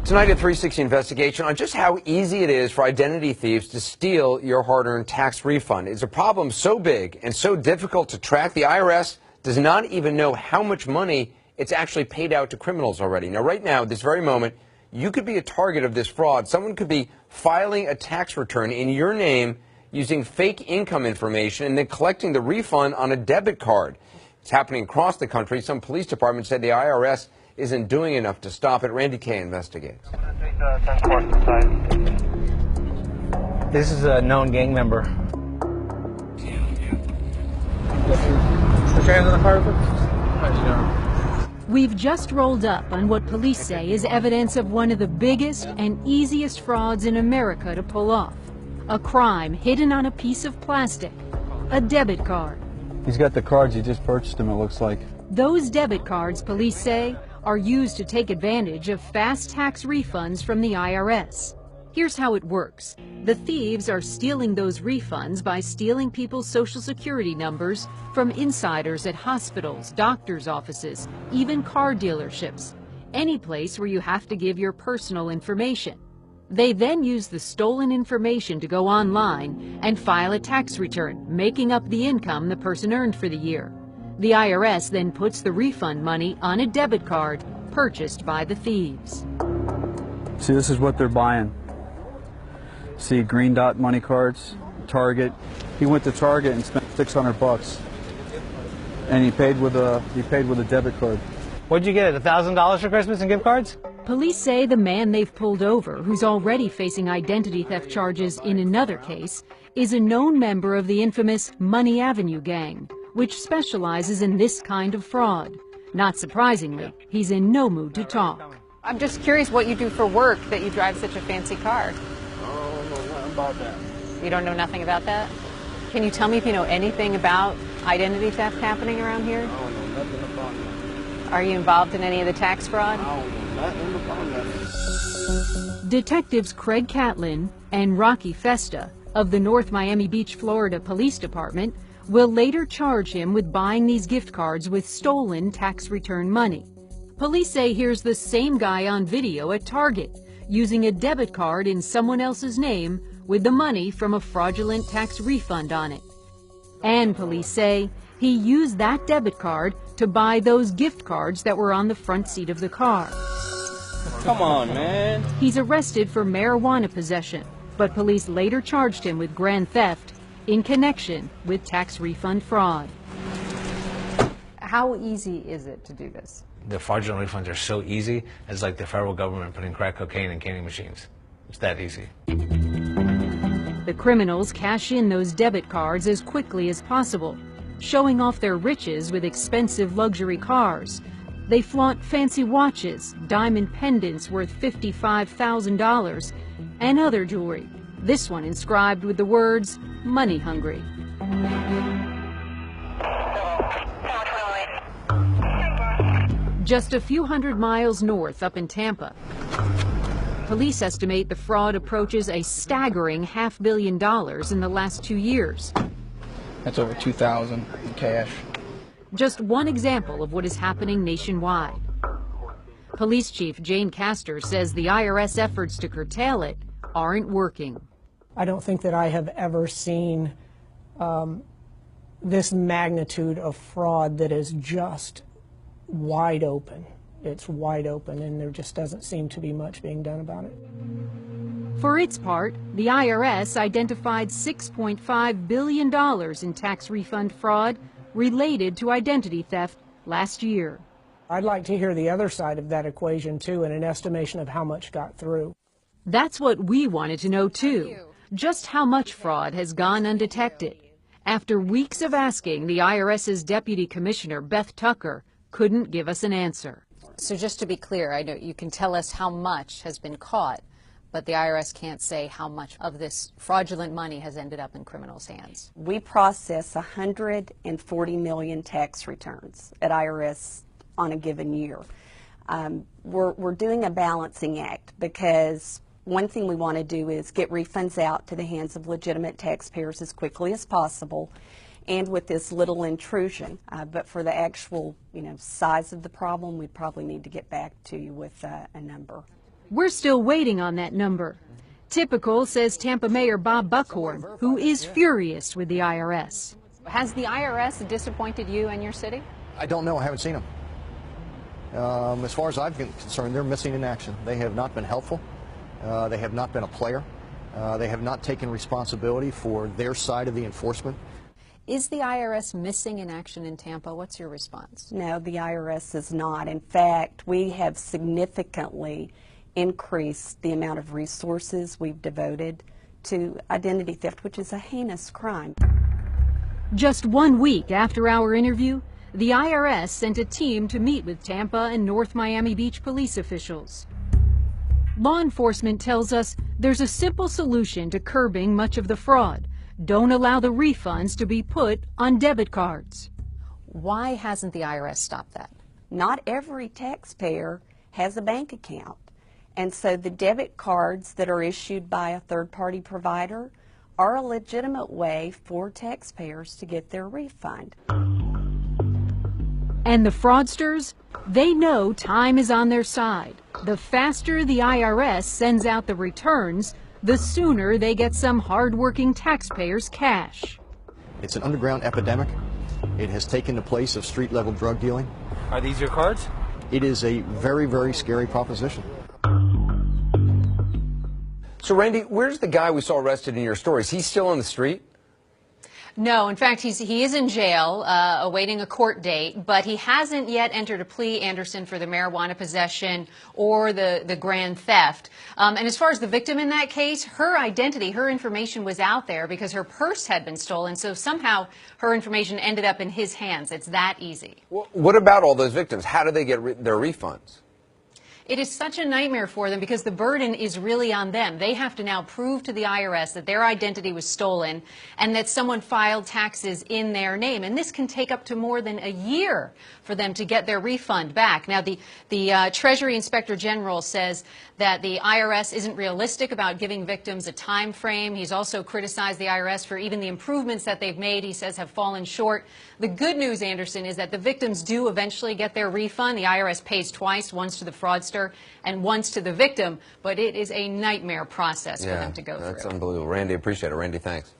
Tonight, a 360 investigation on just how easy it is for identity thieves to steal your hard-earned tax refund. It's a problem so big and so difficult to track, the IRS does not even know how much money it's actually paid out to criminals already. Now, right now, this very moment, you could be a target of this fraud. Someone could be filing a tax return in your name using fake income information and then collecting the refund on a debit card. It's happening across the country. Some police departments said the IRS isn't doing enough to stop it. Randy Kay investigates. This is a known gang member. Put your hands on the car. We've just rolled up on what police say is evidence of one of the biggest and easiest frauds in America to pull off. A crime hidden on a piece of plastic, a debit card. He's got the cards, he just purchased them, it looks like. Those debit cards, police say, are used to take advantage of fast tax refunds from the IRS. Here's how it works. The thieves are stealing those refunds by stealing people's Social Security numbers from insiders at hospitals, doctors' offices, even car dealerships, any place where you have to give your personal information. They then use the stolen information to go online and file a tax return, making up the income the person earned for the year. The IRS then puts the refund money on a debit card purchased by the thieves. See, this is what they're buying. See, Green Dot money cards, Target. He went to Target and spent $600, and he paid with a debit card. What'd you get? $1,000 for Christmas in gift cards? Police say the man they've pulled over, who's already facing identity theft charges in another case, is a known member of the infamous Money Avenue gang, which specializes in this kind of fraud. Not surprisingly, he's in no mood to talk. I'm just curious what you do for work that you drive such a fancy car. I don't know nothing about that. You don't know nothing about that? Can you tell me if you know anything about identity theft happening around here? I don't know nothing about that. Are you involved in any of the tax fraud? I don't know nothing about that. Detectives Craig Catlin and Rocky Festa of the North Miami Beach, Florida Police Department will later charge him with buying these gift cards with stolen tax return money. Police say here's the same guy on video at Target using a debit card in someone else's name with the money from a fraudulent tax refund on it. And police say he used that debit card to buy those gift cards that were on the front seat of the car. Come on, man. He's arrested for marijuana possession, but police later charged him with grand theft in connection with tax refund fraud. How easy is it to do this? The fraudulent refunds are so easy, it's like the federal government putting crack cocaine in candy machines. It's that easy. The criminals cash in those debit cards as quickly as possible, showing off their riches with expensive luxury cars. They flaunt fancy watches, diamond pendants worth $55,000, and other jewelry, this one inscribed with the words, "Money Hungry." Just a few hundred miles north up in Tampa, police estimate the fraud approaches a staggering $500 million in the last 2 years. That's over $2,000 in cash. Just one example of what is happening nationwide. Police Chief Jane Castor says the IRS efforts to curtail it aren't working. I don't think that I have ever seen this magnitude of fraud that is just wide open. It's wide open, and there just doesn't seem to be much being done about it. For its part, the IRS identified $6.5 billion in tax refund fraud related to identity theft last year. I'd like to hear the other side of that equation, too, and an estimation of how much got through. That's what we wanted to know, too. Just how much fraud has gone undetected. After weeks of asking, the IRS's Deputy Commissioner, Beth Tucker, couldn't give us an answer. So just to be clear, I know you can tell us how much has been caught, but the IRS can't say how much of this fraudulent money has ended up in criminals' hands. We process 140 million tax returns at IRS on a given year. We're doing a balancing act because one thing we want to do is get refunds out to the hands of legitimate taxpayers as quickly as possible and with this little intrusion. But for the actual, size of the problem, we'd probably need to get back to you with a number. We're still waiting on that number. Typical, says Tampa Mayor Bob Buckhorn, who is furious with the IRS. Has the IRS disappointed you and your city? I don't know. I haven't seen them. As far as I'm concerned, they're missing in action. They have not been helpful. They have not been a player. They have not taken responsibility for their side of the enforcement. Is the IRS missing in action in Tampa? What's your response? No, the IRS is not. In fact, we have significantly increased the amount of resources we've devoted to identity theft, which is a heinous crime. Just 1 week after our interview, the IRS sent a team to meet with Tampa and North Miami Beach police officials. Law enforcement tells us there's a simple solution to curbing much of the fraud. Don't allow the refunds to be put on debit cards. Why hasn't the IRS stopped that? Not every taxpayer has a bank account. And so the debit cards that are issued by a third-party provider are a legitimate way for taxpayers to get their refund. And the fraudsters, they know time is on their side. The faster the IRS sends out the returns, the sooner they get some hard-working taxpayers' cash. It's an underground epidemic. It has taken the place of street-level drug dealing. Are these your cards? It is a very, very scary proposition. So, Randy, where's the guy we saw arrested in your story? Is he still on the street? No, in fact, he is in jail awaiting a court date, but he hasn't yet entered a plea, Anderson, for the marijuana possession or the grand theft. And as far as the victim in that case, her identity, her information was out there because her purse had been stolen, so somehow her information ended up in his hands. It's that easy. Well, what about all those victims? How do they get their refunds? It is such a nightmare for them because the burden is really on them. They have to now prove to the IRS that their identity was stolen and that someone filed taxes in their name. And this can take up to more than a year for them to get their refund back. Now, the Treasury Inspector General says that the IRS isn't realistic about giving victims a time frame. He's also criticized the IRS for even the improvements that they've made, he says, have fallen short. The good news, Anderson, is that the victims do eventually get their refund. The IRS pays twice, once to the fraudster and once to the victim, but it is a nightmare process for them to go through. That's unbelievable. Randy, appreciate it. Randy, thanks.